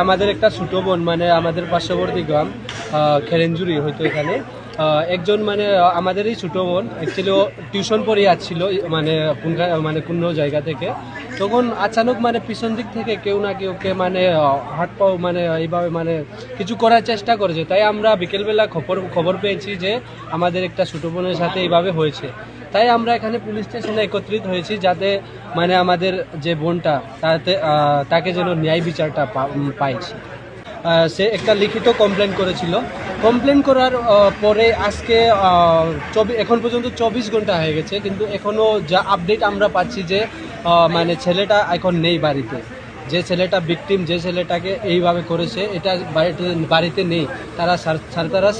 আমাদের একটা ছোট বোন মানে আমাদের পার্শ্ববর্তী গ্রাম খেরেঞ্জুরি হয়তো এখানে একজন মানে আমাদেরই ছোট বোন অ্যাকচুয়ালি ও টিউশন পড়ে আসছিল মানে কোন জায়গা থেকে তখন আচানক মানে পিছন দিক থেকে কেউ না কেউকে মানে হাত পাও মানে এইভাবে মানে কিছু করার চেষ্টা করেছে। তাই আমরা বিকেলবেলা খবর পেয়েছি যে আমাদের একটা ছোট বোনের সাথে এইভাবে হয়েছে। তাই আমরা এখানে পুলিশ স্টেশনে একত্রিত হয়েছি যাতে মানে আমাদের যে বোনটা তাকে যেন ন্যায় বিচারটা পাইছি। সে একটা লিখিত কমপ্লেন করেছিল। কমপ্লেন করার পরে আজকে এখন পর্যন্ত 24 ঘন্টা হয়ে গেছে, কিন্তু এখনও যা আপডেট আমরা পাচ্ছি যে মানে ছেলেটা এখন নেই বাড়িতে। যে ছেলেটা ভিকটিম, যে ছেলেটাকে এইভাবে করেছে এটা বাড়িতে নেই। তারা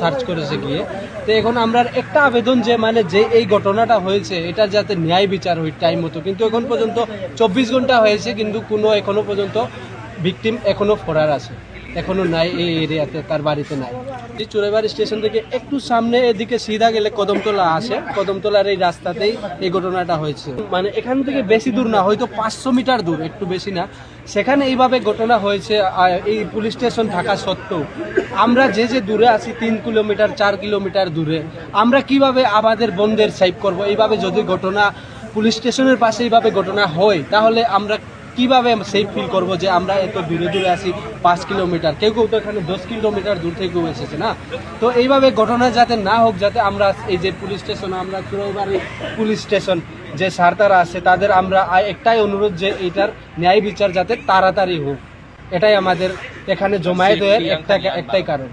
সার্চ করেছে গিয়ে। তো এখন আমরা একটা আবেদন যে মানে যে এই ঘটনাটা হয়েছে এটা যাতে ন্যায় বিচার হয় টাইম মতো, কিন্তু এখন পর্যন্ত 24 ঘন্টা হয়েছে কিন্তু এখনো পর্যন্ত ভিকটিম এখনো ফরার আছে, এখনো নাই এই এরিয়াতে, তার বাড়িতে নাই। এই চোরাইবাড়ি স্টেশন থেকে একটু সামনে এদিকে সিধা গেলে কদমতলা আসে, কদমতলার এই রাস্তাতেই এই ঘটনাটা হয়েছে। মানে এখান থেকে বেশি দূর না, হয়তো 500 মিটার দূর, একটু বেশি না। সেখানে এইভাবে ঘটনা হয়েছে। এই পুলিশ স্টেশন থাকা সত্ত্বেও আমরা যে দূরে আছি 3 কিলোমিটার 4 কিলোমিটার দূরে, আমরা কিভাবে আমাদের বোনদের সেভ করব? এইভাবে যদি ঘটনা পুলিশ স্টেশনের পাশে এইভাবে ঘটনা হয় তাহলে আমরা কিভাবে সেফ ফিল করবো যে আমরা এত দূরে আছি 5 কিলোমিটার, কেউ তো এখানে 10 কিলোমিটার দূর থেকেও এসেছে না। তো এইভাবে ঘটনা যাতে না হোক, যাতে আমরা এই যে পুলিশ স্টেশন, আমরা চোরাইবাড়ি পুলিশ স্টেশন যে সারতারা আছে তাদের আমরা একটাই অনুরোধ যে এইটার ন্যায় বিচার যাতে তাড়াতাড়ি হোক, এটাই আমাদের এখানে জমায়েত হয়ে একটাই কারণ।